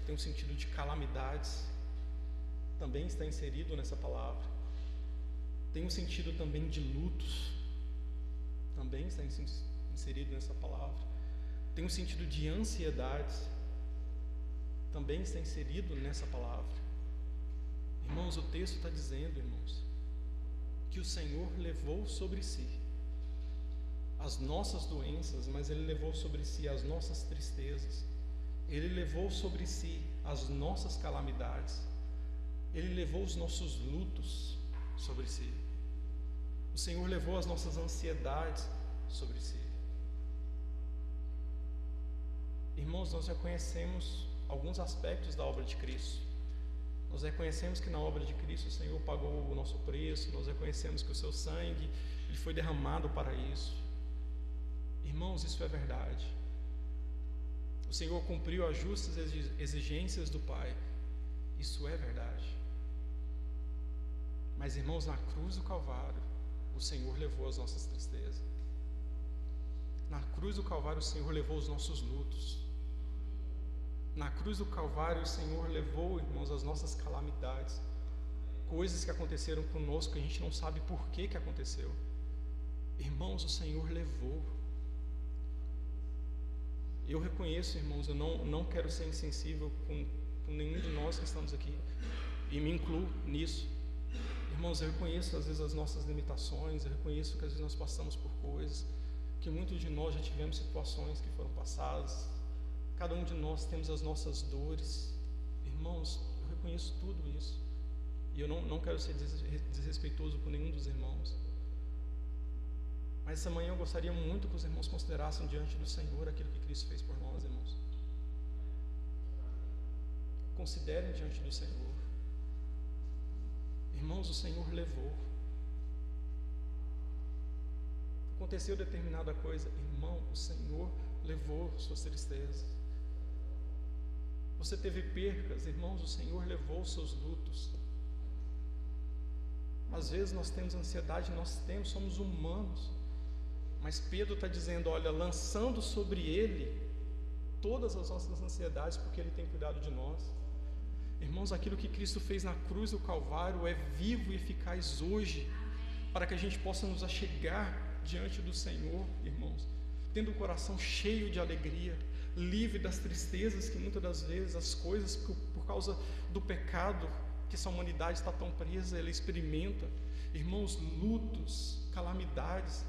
tem um sentido de calamidades, também está inserido nessa palavra. Tem um sentido também de lutos, também está inserido nessa palavra. Tem um sentido de ansiedades, também está inserido nessa palavra. Irmãos, o texto está dizendo, irmãos, que o Senhor levou sobre si as nossas doenças, mas Ele levou sobre si as nossas tristezas. Ele levou sobre si as nossas calamidades. Ele levou os nossos lutos sobre si. O Senhor levou as nossas ansiedades sobre si. Irmãos, nós reconhecemos alguns aspectos da obra de Cristo. Nós reconhecemos que na obra de Cristo o Senhor pagou o nosso preço. Nós reconhecemos que o seu sangue ele foi derramado para isso. Irmãos, isso é verdade. O Senhor cumpriu as justas exigências do Pai. Isso é verdade. Mas, irmãos, na cruz do Calvário, o Senhor levou as nossas tristezas. Na cruz do Calvário, o Senhor levou os nossos lutos. Na cruz do Calvário, o Senhor levou, irmãos, as nossas calamidades. Coisas que aconteceram conosco que a gente não sabe por que aconteceu. Irmãos, o Senhor levou. Eu reconheço, irmãos, eu não quero ser insensível com nenhum de nós que estamos aqui. E me incluo nisso. Irmãos, eu reconheço às vezes as nossas limitações. Eu reconheço que às vezes nós passamos por coisas. Que muitos de nós já tivemos situações que foram passadas. Cada um de nós temos as nossas dores. Irmãos, eu reconheço tudo isso. E eu não quero ser desrespeitoso com nenhum dos irmãos. Mas essa manhã eu gostaria muito que os irmãos considerassem diante do Senhor aquilo que Cristo fez por nós, irmãos. Considerem diante do Senhor. Irmãos, o Senhor levou. Aconteceu determinada coisa, irmão, o Senhor levou suas tristezas. Você teve percas, irmãos, o Senhor levou seus lutos. Às vezes nós temos ansiedade, somos humanos. Mas Pedro está dizendo, olha, lançando sobre Ele todas as nossas ansiedades, porque Ele tem cuidado de nós. Irmãos, aquilo que Cristo fez na cruz do Calvário é vivo e eficaz hoje, para que a gente possa nos achegar diante do Senhor, irmãos, tendo o coração cheio de alegria, livre das tristezas que muitas das vezes, as coisas por causa do pecado que essa humanidade está tão presa, ela experimenta. Irmãos, lutos, calamidades,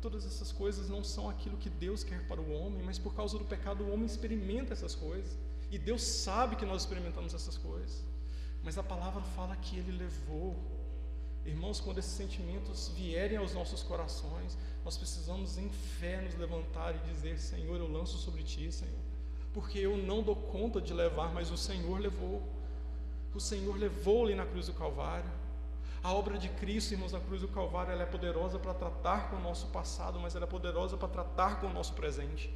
todas essas coisas não são aquilo que Deus quer para o homem, mas por causa do pecado o homem experimenta essas coisas, e Deus sabe que nós experimentamos essas coisas, mas a palavra fala que Ele levou. Irmãos, quando esses sentimentos vierem aos nossos corações, nós precisamos em fé nos levantar e dizer, Senhor, eu lanço sobre Ti, Senhor, porque eu não dou conta de levar, mas o Senhor levou. O Senhor levou ali na cruz do Calvário. A obra de Cristo, irmãos, na cruz do Calvário, ela é poderosa para tratar com o nosso passado, mas ela é poderosa para tratar com o nosso presente.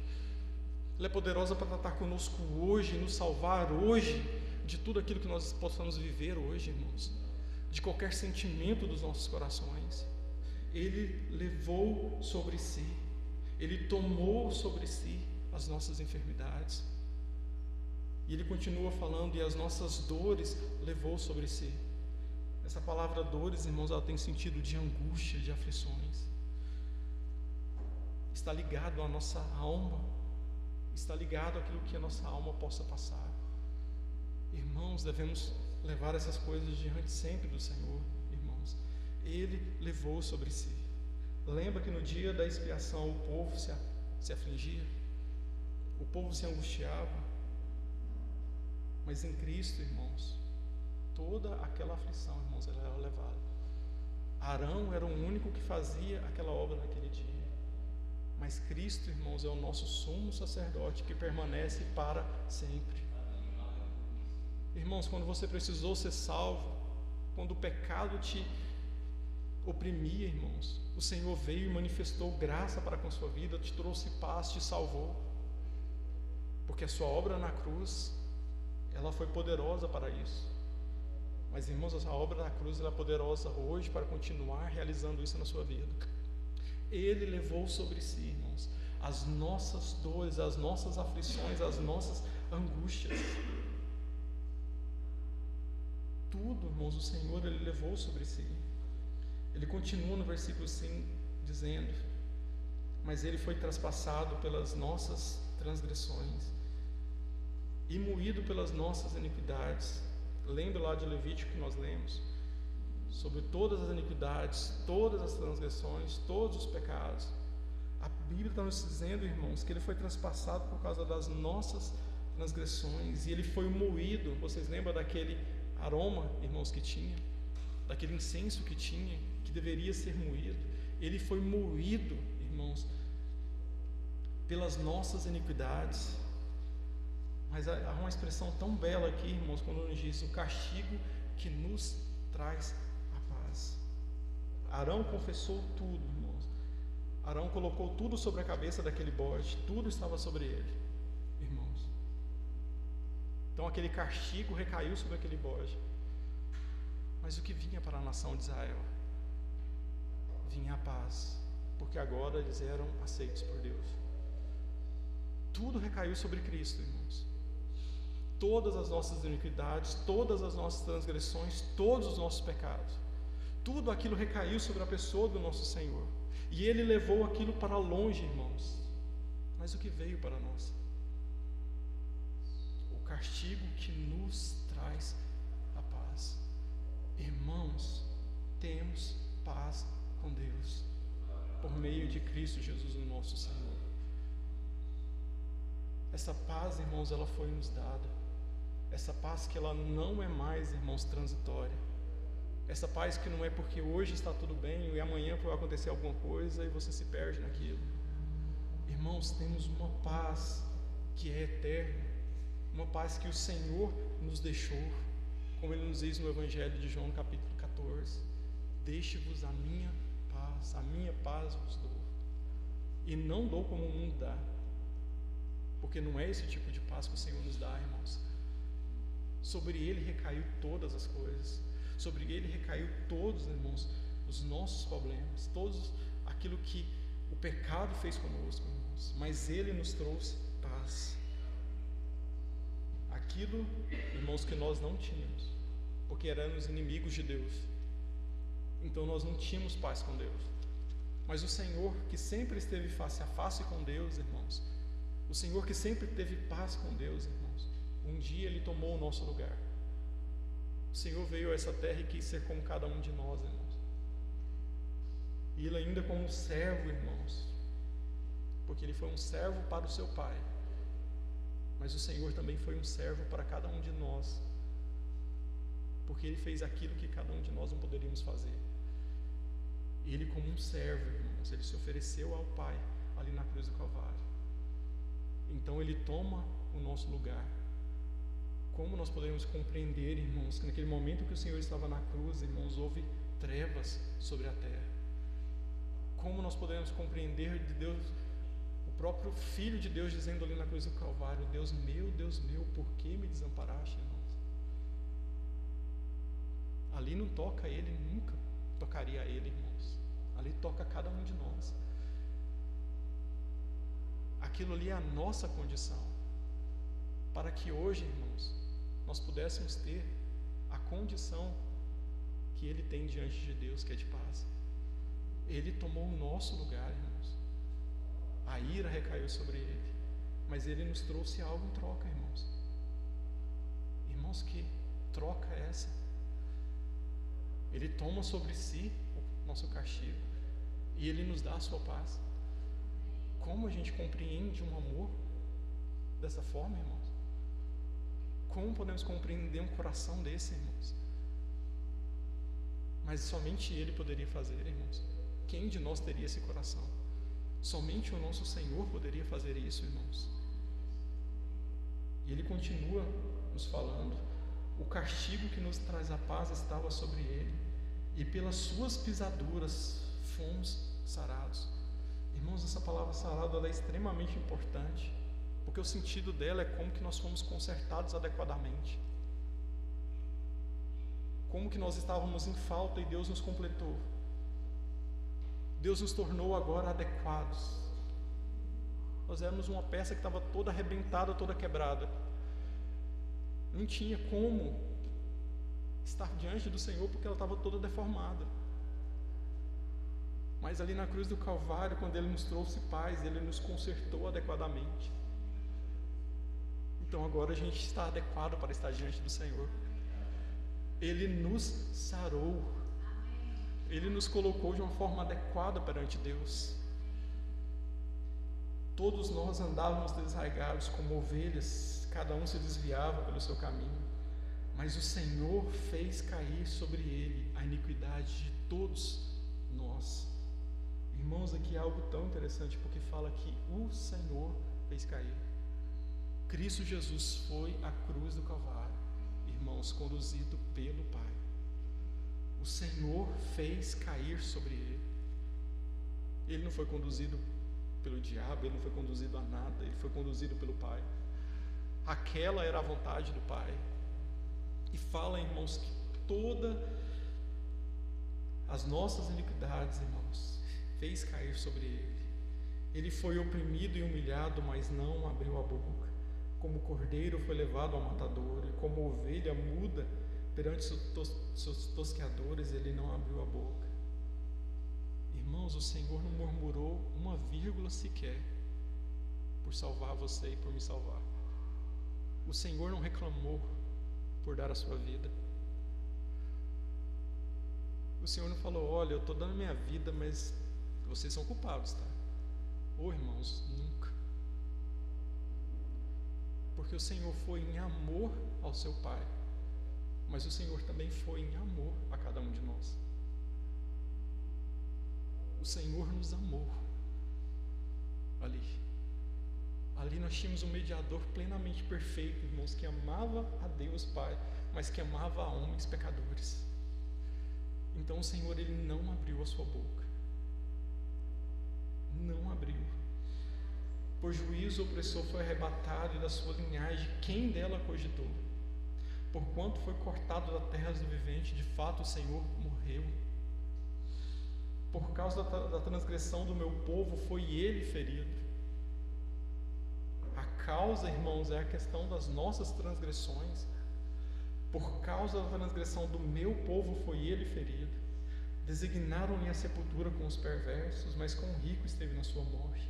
Ela é poderosa para tratar conosco hoje, nos salvar hoje, de tudo aquilo que nós possamos viver hoje, irmãos, de qualquer sentimento dos nossos corações. Ele levou sobre si, Ele tomou sobre si as nossas enfermidades. E Ele continua falando, e as nossas dores levou sobre si. Essa palavra dores, irmãos, ela tem sentido de angústia, de aflições. Está ligado à nossa alma, está ligado àquilo que a nossa alma possa passar. Irmãos, devemos levar essas coisas diante sempre do Senhor, irmãos. Ele levou sobre si. Lembra que no dia da expiação o povo se afligia, o povo se angustiava, mas em Cristo, irmãos, toda aquela aflição, irmãos, ela era levada. Arão era o único que fazia aquela obra naquele dia, mas Cristo, irmãos, é o nosso sumo sacerdote que permanece para sempre. Irmãos, quando você precisou ser salvo, quando o pecado te oprimia, irmãos, o Senhor veio e manifestou graça para com a sua vida, te trouxe paz, te salvou, porque a sua obra na cruz, ela foi poderosa para isso. Mas, irmãos, a obra da cruz ela é poderosa hoje para continuar realizando isso na sua vida. Ele levou sobre si, irmãos, as nossas dores, as nossas aflições, as nossas angústias. Tudo, irmãos, o Senhor Ele levou sobre si. Ele continua no versículo 5 dizendo, mas Ele foi traspassado pelas nossas transgressões e moído pelas nossas iniquidades. Lembra lá de Levítico que nós lemos sobre todas as iniquidades, todas as transgressões, todos os pecados. A Bíblia está nos dizendo, irmãos, que ele foi transpassado por causa das nossas transgressões, e ele foi moído. Vocês lembram daquele aroma, irmãos, que tinha? Daquele incenso que tinha, que deveria ser moído? Ele foi moído, irmãos, pelas nossas iniquidades. Mas há uma expressão tão bela aqui, irmãos, quando nos diz o castigo que nos traz a paz. Arão confessou tudo, irmãos. Arão colocou tudo sobre a cabeça daquele bode, tudo estava sobre ele, irmãos. Então aquele castigo recaiu sobre aquele bode. Mas o que vinha para a nação de Israel? Vinha a paz, porque agora eles eram aceitos por Deus. Tudo recaiu sobre Cristo, irmãos. Todas as nossas iniquidades, todas as nossas transgressões, todos os nossos pecados, tudo aquilo recaiu sobre a pessoa do nosso Senhor. E Ele levou aquilo para longe, irmãos. Mas o que veio para nós? O castigo que nos traz a paz. Irmãos, temos paz com Deus por meio de Cristo Jesus, o nosso Senhor. Essa paz, irmãos, ela foi nos dada. Essa paz que ela não é mais, irmãos, transitória. Essa paz que não é porque hoje está tudo bem e amanhã vai acontecer alguma coisa e você se perde naquilo. Irmãos, temos uma paz que é eterna, uma paz que o Senhor nos deixou, como Ele nos diz no Evangelho de João, capítulo 14: deixe-vos a minha paz vos dou, e não dou como o mundo dá, porque não é esse tipo de paz que o Senhor nos dá, irmãos. Sobre Ele recaiu todas as coisas, sobre Ele recaiu todos, irmãos, os nossos problemas, todos aquilo que o pecado fez conosco, irmãos, mas Ele nos trouxe paz. Aquilo, irmãos, que nós não tínhamos, porque éramos inimigos de Deus, então nós não tínhamos paz com Deus. Mas o Senhor, que sempre esteve face a face com Deus, irmãos, o Senhor que sempre teve paz com Deus, irmãos, um dia Ele tomou o nosso lugar. O Senhor veio a essa terra e quis ser como cada um de nós, irmãos. E Ele ainda como um servo, irmãos, porque Ele foi um servo para o seu Pai, mas o Senhor também foi um servo para cada um de nós, porque Ele fez aquilo que cada um de nós não poderíamos fazer. Ele como um servo, irmãos, Ele se ofereceu ao Pai ali na cruz do Calvário. Então Ele toma o nosso lugar. Como nós podemos compreender, irmãos, que naquele momento que o Senhor estava na cruz, irmãos, houve trevas sobre a terra? Como nós podemos compreender de Deus, o próprio Filho de Deus dizendo ali na cruz do Calvário: Deus meu, por que me desamparaste, irmãos? Ali não toca Ele, nunca tocaria a Ele, irmãos. Ali toca cada um de nós. Aquilo ali é a nossa condição, para que hoje, irmãos, nós pudéssemos ter a condição que Ele tem diante de Deus, que é de paz. Ele tomou o nosso lugar, irmãos. A ira recaiu sobre Ele, mas Ele nos trouxe algo em troca, irmãos. Irmãos, que troca é essa? Ele toma sobre si o nosso castigo e Ele nos dá a sua paz. Como a gente compreende um amor dessa forma, irmãos? Como podemos compreender um coração desse, irmãos? Mas somente Ele poderia fazer, irmãos. Quem de nós teria esse coração? Somente o nosso Senhor poderia fazer isso, irmãos. E Ele continua nos falando: o castigo que nos traz a paz estava sobre Ele, e pelas suas pisaduras fomos sarados. Irmãos, essa palavra sarado ela é extremamente importante, porque o sentido dela é como que nós fomos consertados adequadamente, como que nós estávamos em falta e Deus nos completou. Deus nos tornou agora adequados. Nós éramos uma peça que estava toda arrebentada, toda quebrada, não tinha como estar diante do Senhor porque ela estava toda deformada. Mas ali na cruz do Calvário, quando Ele nos trouxe paz, Ele nos consertou adequadamente. Então agora a gente está adequado para estar diante do Senhor. Ele nos sarou, Ele nos colocou de uma forma adequada perante Deus. Todos nós andávamos desarraigados como ovelhas, cada um se desviava pelo seu caminho, mas o Senhor fez cair sobre ele a iniquidade de todos nós. Irmãos, aqui é algo tão interessante, porque fala que o Senhor fez cair. Cristo Jesus foi à cruz do Calvário, irmãos, conduzido pelo Pai. O Senhor fez cair sobre ele. Ele não foi conduzido pelo diabo, ele não foi conduzido a nada, ele foi conduzido pelo Pai. Aquela era a vontade do Pai. E fala, irmãos, que todas as nossas iniquidades, irmãos, fez cair sobre ele. Ele foi oprimido e humilhado, mas não abriu a boca. Como cordeiro foi levado ao matador, e como ovelha muda perante seus tosqueadores, ele não abriu a boca. Irmãos, o Senhor não murmurou uma vírgula sequer por salvar você e por me salvar. O Senhor não reclamou por dar a sua vida. O Senhor não falou: olha, eu estou dando minha vida, mas vocês são culpados, tá? Oh, irmãos, nunca. Porque o Senhor foi em amor ao seu Pai, mas o Senhor também foi em amor a cada um de nós. O Senhor nos amou ali. Ali nós tínhamos um mediador plenamente perfeito, irmãos, que amava a Deus Pai, mas que amava a homens pecadores. Então o Senhor, ele não abriu a sua boca. Não abriu. Por juízo o opressor foi arrebatado, e da sua linhagem quem dela cogitou? Porquanto foi cortado da terra do vivente, de fato o Senhor morreu. Por causa da transgressão do meu povo foi ele ferido. A causa, irmãos, é a questão das nossas transgressões. Por causa da transgressão do meu povo foi ele ferido. Designaram-lhe a sepultura com os perversos, mas com o rico esteve na sua morte.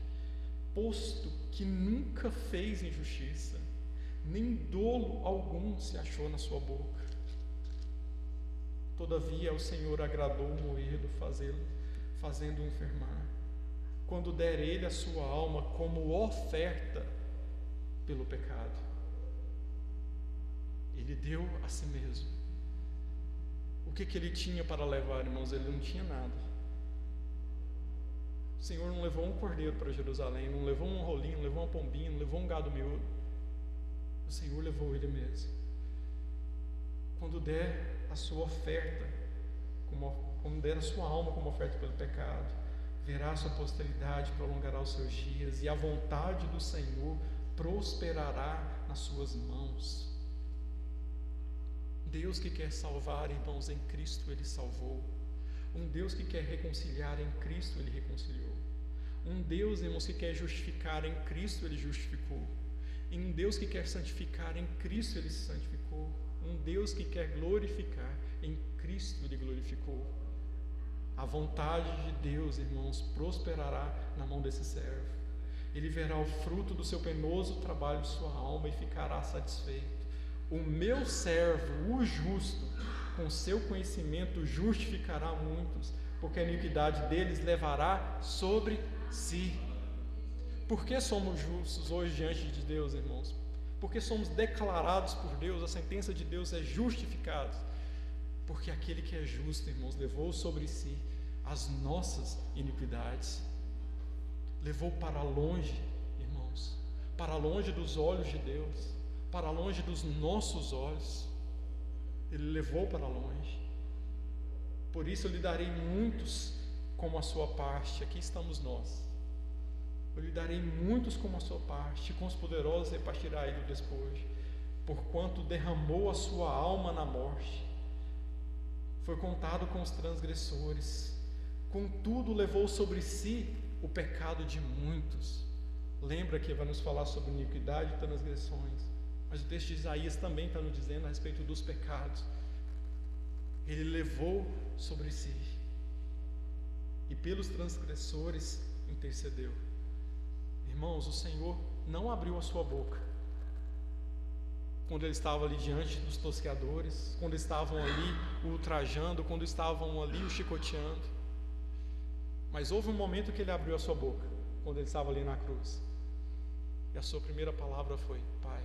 Posto que nunca fez injustiça, nem dolo algum se achou na sua boca. Todavia ao Senhor agradou moê-lo, fazendo-o enfermar, quando der ele a sua alma como oferta pelo pecado. Ele deu a si mesmo. O que ele tinha para levar, irmãos? Ele não tinha nada. O Senhor não levou um cordeiro para Jerusalém, não levou um rolinho, não levou uma pombinha, não levou um gado miúdo. O Senhor levou ele mesmo. Quando der a sua oferta, como der a sua alma como oferta pelo pecado, verá a sua posteridade, prolongará os seus dias, e a vontade do Senhor prosperará nas suas mãos. Deus que quer salvar, irmãos, em Cristo Ele salvou. Um Deus que quer reconciliar, em Cristo Ele reconciliou. Um Deus, irmãos, que quer justificar, em Cristo Ele justificou. E um Deus que quer santificar, em Cristo Ele se santificou. Um Deus que quer glorificar, em Cristo Ele glorificou. A vontade de Deus, irmãos, prosperará na mão desse servo. Ele verá o fruto do seu penoso trabalho de sua alma e ficará satisfeito. O meu servo, o justo, com seu conhecimento justificará muitos, porque a iniquidade deles levará sobre si. Por que somos justos hoje diante de Deus, irmãos? Porque somos declarados por Deus, a sentença de Deus é justificada. Porque aquele que é justo, irmãos, levou sobre si as nossas iniquidades. Levou para longe, irmãos, para longe dos olhos de Deus, para longe dos nossos olhos. Ele levou para longe. Por isso eu lhe darei muitos como a sua parte. Aqui estamos nós. Eu lhe darei muitos como a sua parte, com os poderosos repartirá ele o despojo, porquanto derramou a sua alma na morte. Foi contado com os transgressores, contudo levou sobre si o pecado de muitos. Lembra que vai nos falar sobre iniquidade e transgressões, mas o texto de Isaías também está nos dizendo a respeito dos pecados. Ele levou sobre si, e pelos transgressores intercedeu. Irmãos, o Senhor não abriu a sua boca quando ele estava ali diante dos tosqueadores, quando estavam ali o ultrajando, quando estavam ali o chicoteando. Mas houve um momento que ele abriu a sua boca, quando ele estava ali na cruz. E a sua primeira palavra foi: Pai,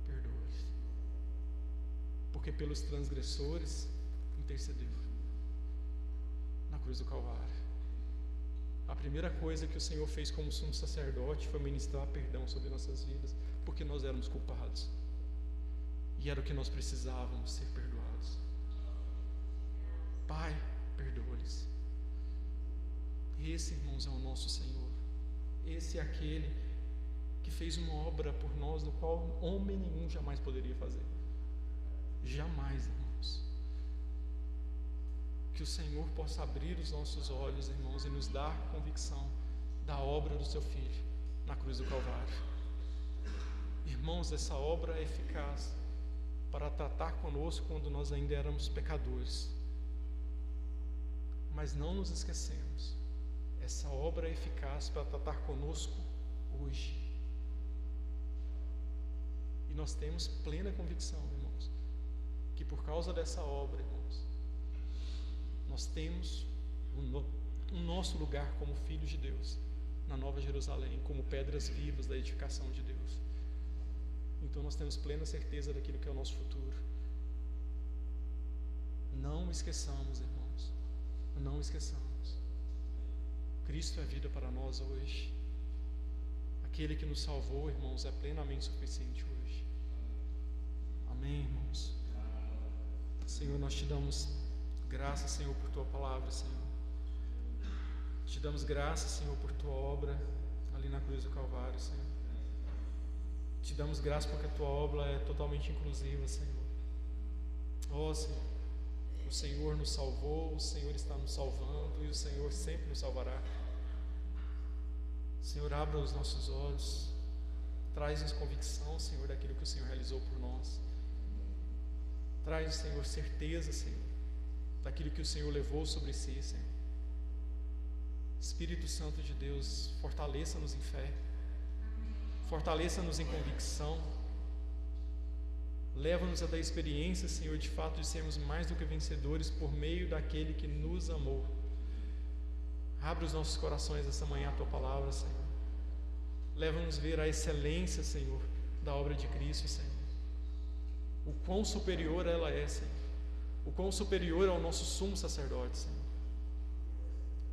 perdoa-os. Porque pelos transgressores intercedeu na cruz do Calvário. A primeira coisa que o Senhor fez como sumo sacerdote foi ministrar perdão sobre nossas vidas, porque nós éramos culpados. E era o que nós precisávamos, ser perdoados. Pai, perdoa-lhes. Esse, irmãos, é o nosso Senhor. Esse é aquele que fez uma obra por nós, do qual homem nenhum jamais poderia fazer. Jamais, irmãos. Que o Senhor possa abrir os nossos olhos, irmãos, e nos dar convicção da obra do seu Filho na cruz do Calvário. Irmãos, essa obra é eficaz para tratar conosco quando nós ainda éramos pecadores. Mas não nos esquecemos, essa obra é eficaz para tratar conosco hoje. E nós temos plena convicção, irmãos, que por causa dessa obra, irmãos, nós temos o nosso lugar como filhos de Deus na Nova Jerusalém, como pedras vivas da edificação de Deus. Então nós temos plena certeza daquilo que é o nosso futuro. Não esqueçamos, irmãos, não esqueçamos. Cristo é vida para nós hoje. Aquele que nos salvou, irmãos, é plenamente suficiente hoje. Amém, irmãos? Senhor, nós te damos graças, Senhor, por tua palavra, Senhor. Te damos graças, Senhor, por tua obra ali na cruz do Calvário, Senhor. Te damos graças porque a tua obra é totalmente inclusiva, Senhor. Ó, Senhor, o Senhor nos salvou, o Senhor está nos salvando e o Senhor sempre nos salvará. Senhor, abra os nossos olhos, traz-nos convicção, Senhor, daquilo que o Senhor realizou por nós. Traz, Senhor, certeza, Senhor, daquilo que o Senhor levou sobre si, Senhor. Espírito Santo de Deus, fortaleça-nos em fé, fortaleça-nos em convicção, leva-nos a dar experiência, Senhor, de fato de sermos mais do que vencedores por meio daquele que nos amou. Abre os nossos corações essa manhã a tua palavra, Senhor. Leva-nos a ver a excelência, Senhor, da obra de Cristo, Senhor. O quão superior ela é, Senhor. O quão superior é o nosso sumo sacerdote, Senhor.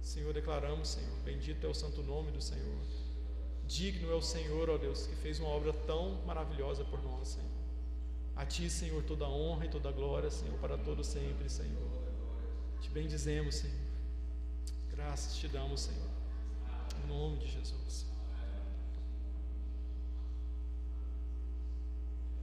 Senhor, declaramos, Senhor, bendito é o santo nome do Senhor. Digno é o Senhor, ó Deus, que fez uma obra tão maravilhosa por nós, Senhor. A Ti, Senhor, toda a honra e toda a glória, Senhor, para todo sempre, Senhor. Te bendizemos, Senhor. Graças te damos, Senhor. Em nome de Jesus.